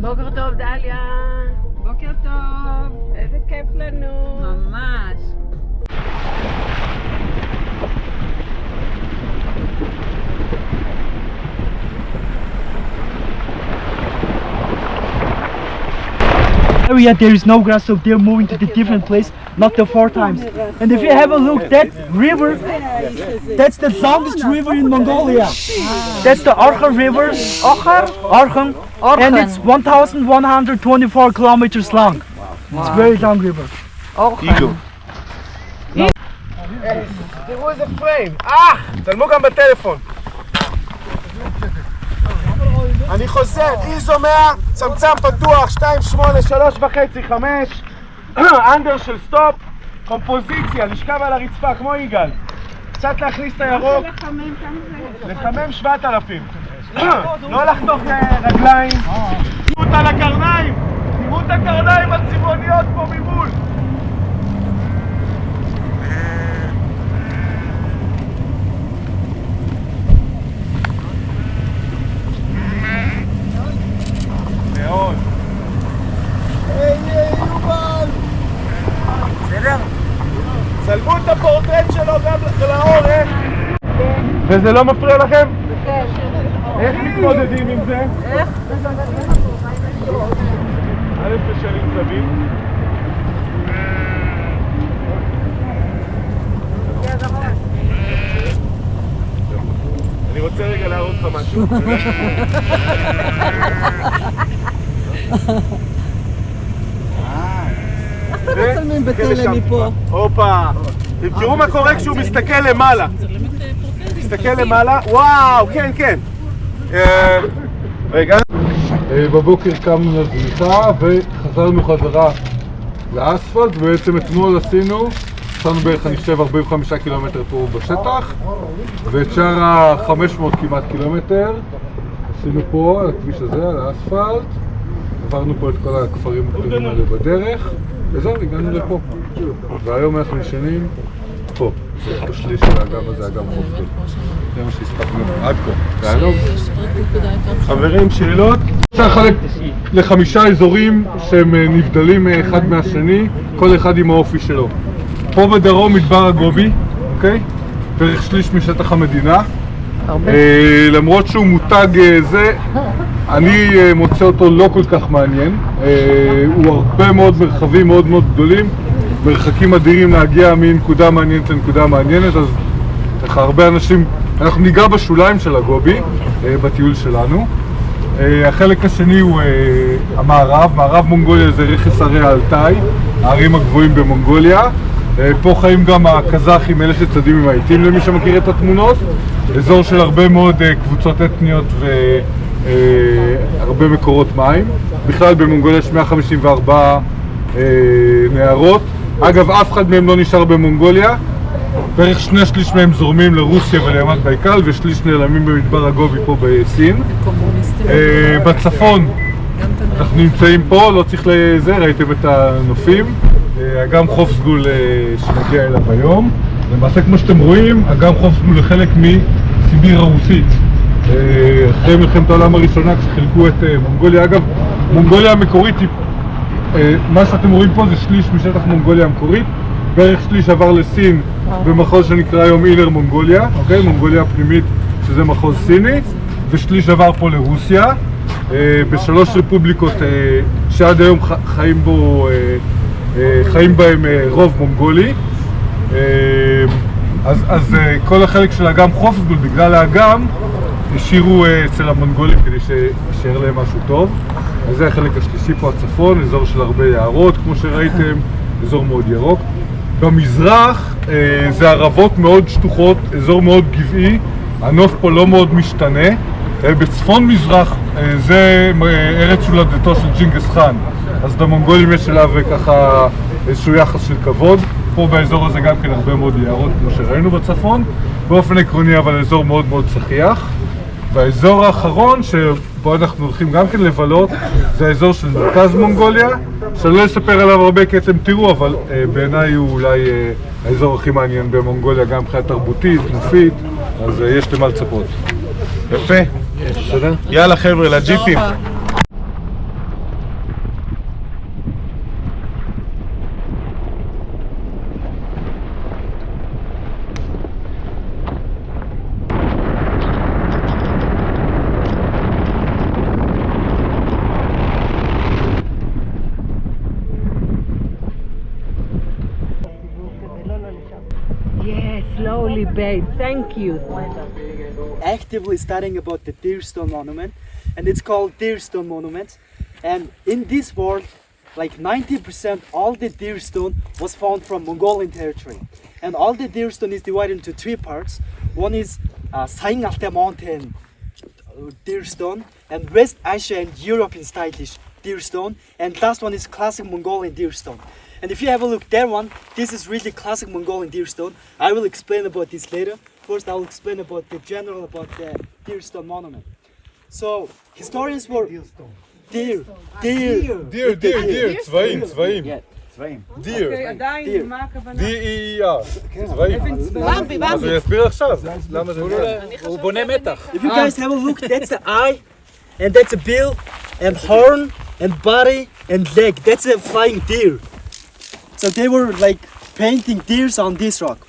בוקר טוב דליה. בוקר טוב. איזה כיף לנו. ממש. area there is no grass, so they're moving to the different place, not the 4 times. And if you have a look, that river, that's the longest river in Mongolia. That's the Orhan River, Orhan, and it's 1,124 kilometers long. It's a very long river. אורן. תראו איזה פריים, צלמו גם בטלפון. אני חוזר, איזו 100, צמצם פתוח, 2.8, 3.5, 5, אנדר של סטופ, קומפוזיציה, לשכב על הרצפה כמו יגאל. קצת להכניס את הירוק, לחמם 7,000. לא לחתוך רגליים, תראו אותה לקרניים, תראו את הקרניים הצבעוניות פה ממול. מאוד. היי יובל! בסדר? צלמו את הפורטרט שלו גם לאורן. וזה לא מפריע לכם? כן. איך מתמודדים עם זה? איך? א' בשלים סביב. אני רוצה רגע להראות לך משהו. איך אתם מצלמים בצלם מפה? הופה! תראו מה קורה כשהוא מסתכל למעלה. מסתכל למעלה, וואו, כן, כן. רגע. בבוקר קמנו לזריחה וחזרנו חזרה לאספלט. בעצם אתמול עשינו בערך, אני חושב, 45 קילומטר פה בשטח, ואת שאר ה-500 כמעט קילומטר עשינו פה על הכביש הזה, על האספלט. עברנו פה את כל הכפרים הקטנים האלה בדרך, וזהו, הגענו לפה. והיום אנחנו נשנים פה. זה בשליש של האגם הזה, אגם חופשי. זה מה שהספקנו עד כה. והיום. חברים, שאלות? אפשר לחלק ל5 אזורים שהם נבדלים אחד מהשני, כל אחד עם האופי שלו. פה בדרום מדבר הגובי, אוקיי? בערך שליש משטח המדינה. למרות שהוא מותג זה, אני מוצא אותו לא כל כך מעניין. הוא הרבה מאוד מרחבים מאוד מאוד גדולים, מרחקים אדירים להגיע מנקודה מעניינת לנקודה מעניינת, אז ככה הרבה אנשים, אנחנו ניגע בשוליים של הגובי בטיול שלנו. החלק השני הוא המערב, מערב מונגוליה זה רכס הרי האלטאי, הערים הגבוהים במונגוליה. פה חיים גם הקזחים, אלה שצדים עם העיתים למי שמכיר את התמונות. אזור של הרבה מאוד קבוצות אתניות והרבה מקורות מים. בכלל במונגוליה יש 154 נערות. אגב, אף אחד מהם לא נשאר במונגוליה. בערך 2/3 מהם זורמים לרוסיה ולימת בייקל, ושליש נעלמים במדבר הגובי פה בסין. בצפון אנחנו נמצאים פה, לא צריך לזה, ראיתם את הנופים. אגם חוף סגול שנגיע אליו היום. למעשה, כמו שאתם רואים, אגם חוף סגול הוא חלק מסיביר הרוסית. אחרי מלחמת העולם הראשונה, כשחילקו את מונגוליה. אגב, מונגוליה המקורית, מה שאתם רואים פה זה שליש משטח מונגוליה המקורית. בערך שליש עבר לסין במחוז שנקרא היום אילר מונגוליה, אוקיי? מונגוליה הפנימית, שזה מחוז סיני, ושליש עבר פה לרוסיה. בשלוש רפובליקות שעד היום חיים בהם רוב מונגולי. אז כל החלק של אגם חוף סגול, בגלל האגם, השאירו אצל המונגולים כדי שישאר להם משהו טוב. אז זה החלק השלישי פה, הצפון, אזור של הרבה יערות, כמו שראיתם, אזור מאוד ירוק. במזרח זה ערבות מאוד שטוחות, אזור מאוד גבעי, הנוף פה לא מאוד משתנה. בצפון מזרח זה ארץ הולדתו של ג'ינגס חאן, אז למונגולים יש אליו ככה איזשהו יחס של כבוד. פה באזור הזה גם כן הרבה מאוד יערות כמו שראינו בצפון, באופן עקרוני אבל אזור מאוד מאוד צחיח. והאזור האחרון שבו אנחנו הולכים גם כן לבלות זה האזור של מרכז מונגוליה, שאני לא אספר עליו הרבה כי אתם תראו, אבל בעיניי הוא אולי האזור הכי מעניין במונגוליה, גם מבחינה תרבותית, נופית, אז יש למה לצפות. יפה. יאללה חבר'ה, לג'יפים. babe. Thank you. Actively studying about the Deer Stone Monument, and it's called Deer Stone Monument. And in this world, like 90% all the deer stone was found from Mongolian territory. And all the deer stone is divided into three parts. One is Saing-Alta Mountain deer stone, and West Asia and European stylish deer stone, and last one is classic Mongolian deer stone. And if you have a look there one, this is really classic Mongolian deer stone. I will explain about this later. First I will explain about the general about the deer stone monument. So historians were deer. צבעים. Yeah. דיר. עדיין, מה הכוונה? D-E-E-R. צבעים. אז הוא יסביר עכשיו למה זה הוא בונה מתח. If you guys have a look, that's the eye, and that's a bill, and horn, and body, and leg. That's a flying deer. So they were like painting deers on this rock.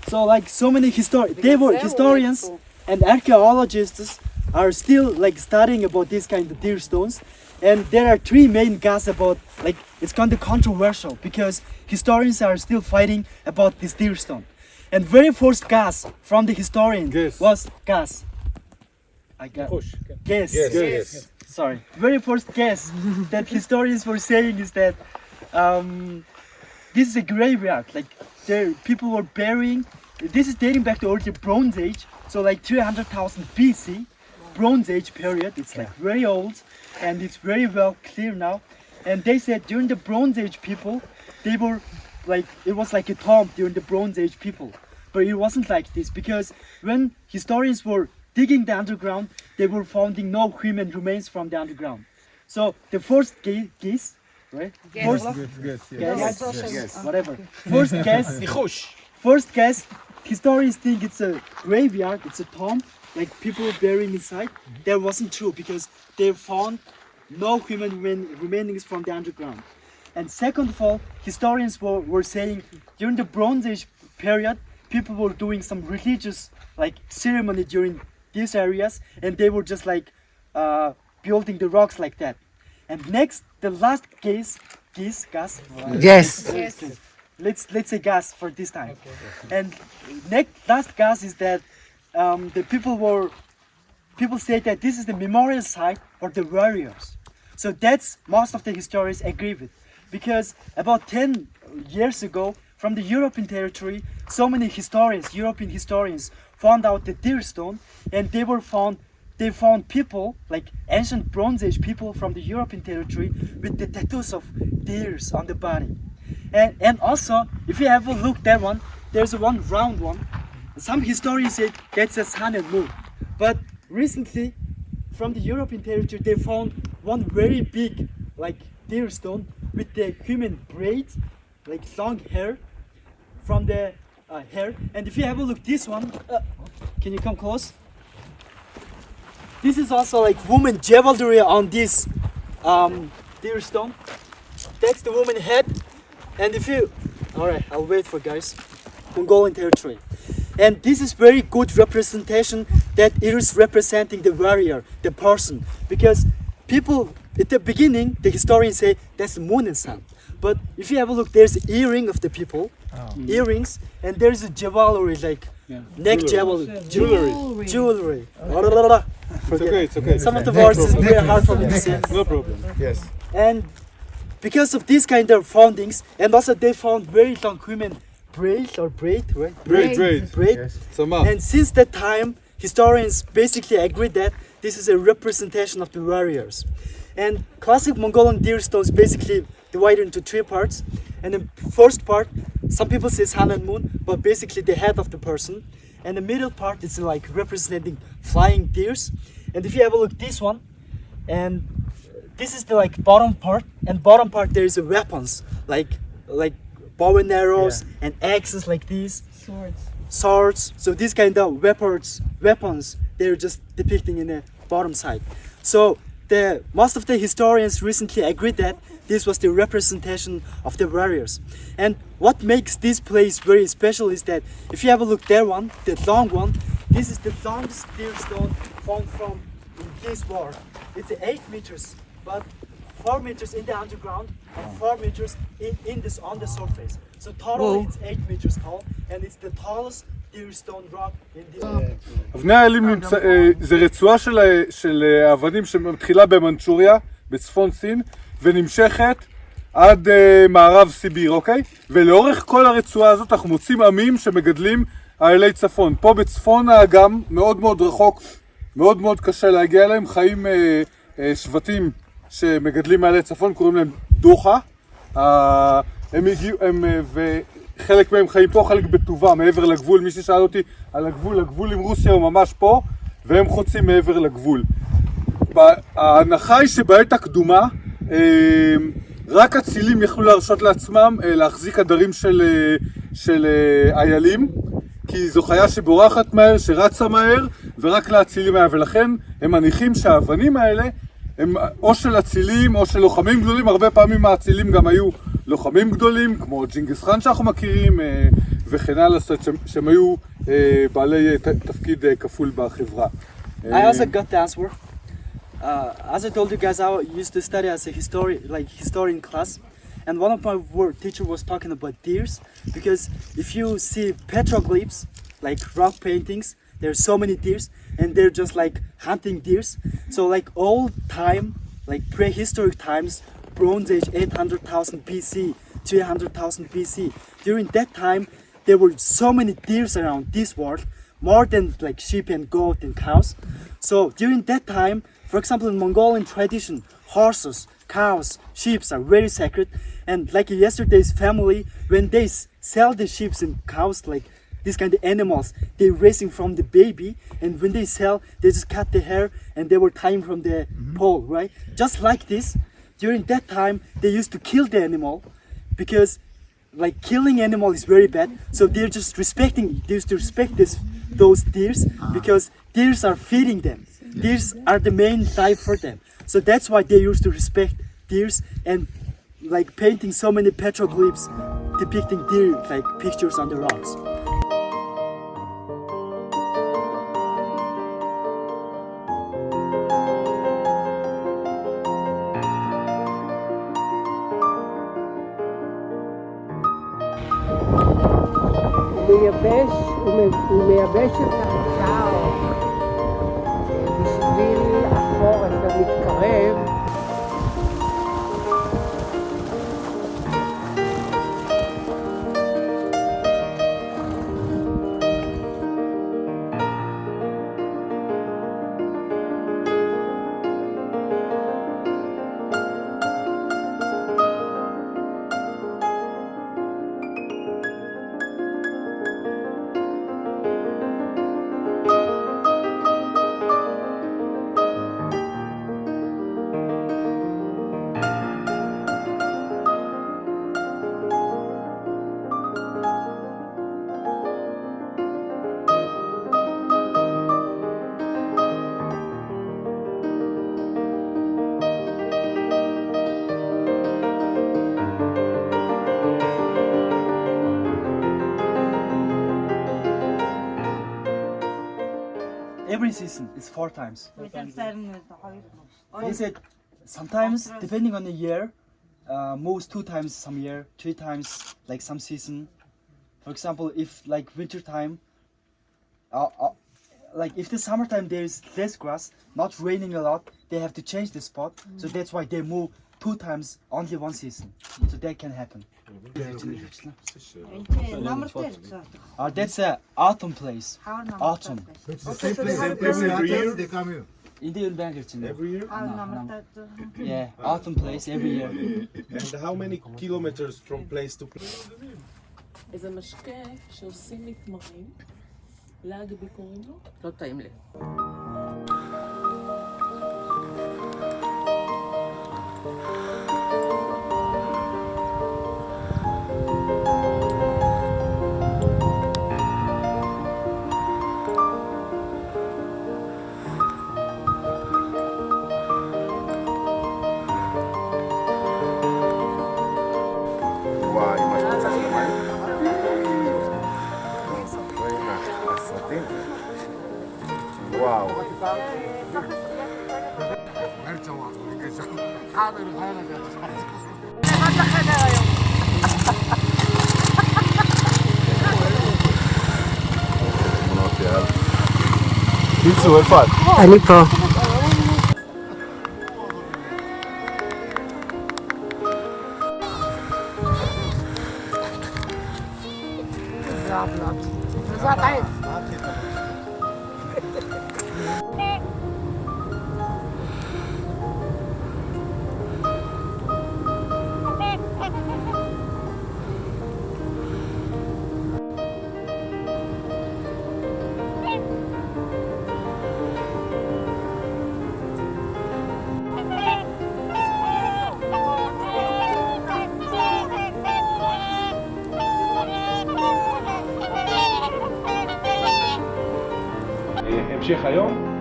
So like so many historians and archaeologists are still like studying about these kind of deer stones. And there are three main guesses about, like, it's kind of controversial because historians are still fighting about this deer stone. And very first guess from the historian was guess. I got guess. Yes. Sorry. Very first guess that historians were saying is that this is a graveyard. Like there, people were burying. This is dating back to early Bronze Age, so like 300,000 BC, Bronze Age period. It's like very old. And it's very well clear now. And they said during the Bronze Age people, they were like, it was like a tomb during the Bronze Age people. But it wasn't like this because when historians were digging the underground, they were finding no human remains from the underground. So the first guess, right? Whatever. First guess, historians think it's a graveyard, it's a tomb, like people burying inside. That wasn't true because they found no human remainings from the underground. And second of all, historians were saying during the Bronze Age period, people were doing some religious like ceremony during these areas, and they were just like building the rocks like that. And next, the last gas. Yes. Let's say gas for this time. And last gas is that the people say that this is the memorial site for the warriors. So that's most of the historians agree with, because about 10 years ago from the European territory, so many European historians found out the deer stone, and they found people like ancient Bronze Age people from the European territory with the tattoos of deers on the body. And also, if you have a look that one, there's one round one. Some historians say that's a sun and moon. But recently, from the European territory, they found one very big, like deer stone with the human braids, like long hair from the hair. And if you have a look, this one, can you come close? This is also like woman jewelry on this deer stone. That's the woman head. And if you, alright, I'll wait for guys. Mongolian territory. And this is very good representation that it is representing the warrior, the person. Because people, at the beginning, the historians say that's the moon and sun. But if you have a look, there's the earring of the people, earrings, and there's a jewelry, like neck jewelry. It's okay. Some of the words is very hard for me to say. No problem. Yes. And because of these kind of findings, and also they found very long human braid, right? Braid. And since that time, historians basically agree that this is a representation of the warriors. And classic Mongolian deer stones basically divided into three parts. And the first part, some people say sun and moon, but basically the head of the person. And the middle part is like representing flying deers. And if you have a look, this one, and this is the like bottom part, and bottom part there is a weapons like bow and arrows and axes like these. Swords. So these kind of weapons, they're just depicting in the bottom side. So most of the historians recently agreed that this was the representation of the warriors. And what makes this place very special is that if you have a look there one, the long one, this is the longest deer stone found from in this world. It's 8 meters, but 4 meters in the underground and 4 meters in this on the surface. So totally it's 8 meters tall, and it's the tallest deer stone rock in this. אבני האלים זה רצועה של האבנים שמתחילה במנצ'וריה, בצפון סין, ונמשכת עד מערב סיביר, אוקיי? ולאורך כל הרצועה הזאת אנחנו מוצאים עמים שמגדלים איילי צפון. פה בצפון האגם, מאוד מאוד רחוק, מאוד מאוד קשה להגיע אליהם, חיים שבטים שמגדלים איילי צפון, קוראים להם דוחה. וחלק מהם חיים פה, חלק בטובה, מעבר לגבול. מי ששאל אותי על הגבול, הגבול עם רוסיה הוא ממש פה, והם חוצים מעבר לגבול. ההנחה היא שבעת הקדומה, רק הצילים יכלו להרשות לעצמם להחזיק עדרים של איילים, כי זו חיה שבורחת מהר, שרצה מהר, ורק להצילים היה, ולכן הם מניחים שהאבנים האלה הם או של אצילים או של לוחמים גדולים. הרבה פעמים האצילים גם היו לוחמים גדולים, כמו ג'ינגיס חאן שאנחנו מכירים, וכן הלאה, שהם היו בעלי תפקיד כפול בחברה. I also got the answer. As I told you guys, I used to study as a historian class, and one of my teacher was talking about deers, because if you see petroglyphs, like rock paintings, there's so many deers, and they're just like hunting deers. So like old time, like prehistoric times, Bronze Age, 800,000 BC, 300,000 BC. During that time, there were so many deers around this world, more than like sheep and goat and cows. So during that time, for example, in Mongolian tradition, horses, cows, sheep are very sacred. And like yesterday's family, when they sell the sheep and cows, like these kind of animals, they're raising from the baby, and when they sell, they just cut the hair and they were tying from the pole, right? Just like this, during that time, they used to kill the animal, because like killing animal is very bad. So they're just they used to respect those deers, because deers are feeding them. Deers are the main diet for them. So that's why they used to respect deers, and like painting so many petroglyphs depicting deer like pictures on the rocks. הוא מייבש את הקצר בשביל החורף המתקרב. Every season is 4 times. They said sometimes, depending on the year, moves 2 times some year, 3 times like some season. For example, if like winter time, like if the summertime there is less grass, not raining a lot, they have to change the spot. So that's why they move 2 times only 1 season. So that can happen. That's a autumn place. Autumn. It's the same place every year? They come here. Every year? Yeah, autumn place every year. And how many kilometers from place to place? איזה משקה שעושים מתמרים, להגבי קוראים לו? לא טעים לי. וואי, מה שתוצא של מים? ספרי מהסרטים? וואו. קיצור, איפה את? אני פה. המשך היום,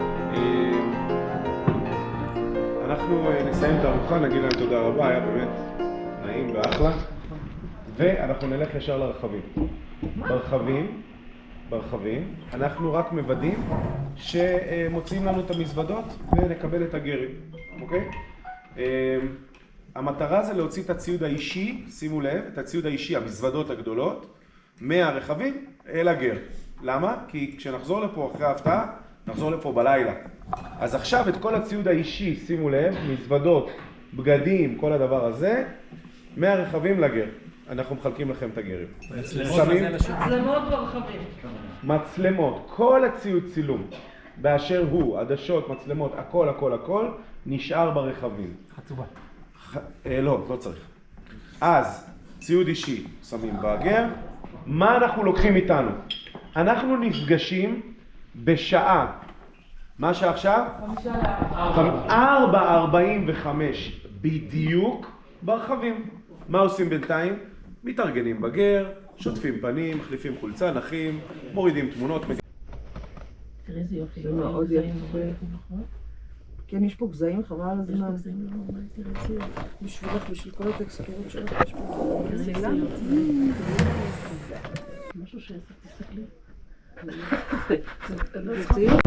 אנחנו נסיים את הארוחה, נגיד להם תודה רבה, היה באמת נעים ואחלה, ואנחנו נלך ישר לרחבים. ברחבים, אנחנו רק מוודאים שמוציאים לנו את המזוודות ונקבל את הגרים, אוקיי? המטרה זה להוציא את הציוד האישי, שימו לב, את הציוד האישי, המזוודות הגדולות, מהרכבים אל הגר. למה? כי כשנחזור לפה אחרי ההפתעה, נחזור לפה בלילה. אז עכשיו את כל הציוד האישי, שימו לב, מזוודות, בגדים, כל הדבר הזה, מהרכבים לגר. אנחנו מחלקים לכם את הגרים. מצלמות ברכבים. מצלמות, כל הציוד צילום, באשר הוא, עדשות, מצלמות, הכל, נשאר ברכבים. חצובה. לא צריך. אז, ציוד אישי שמים בגר. מה אנחנו לוקחים איתנו? אנחנו נפגשים בשעה, מה שעכשיו? 4:45 בדיוק ברחבים. מה עושים בינתיים? מתארגנים בגר, שוטפים פנים, מחליפים חולצה, נחים, מורידים תמונות. תראה איזה יופי. זה מאוד יפה. כן, יש פה גזעים, חבל על הזמן. בשבילך, בשביל כל הטקסטורות שלך, יש פה גזעים. משהו שעשר, תסתכלי. זה ציור?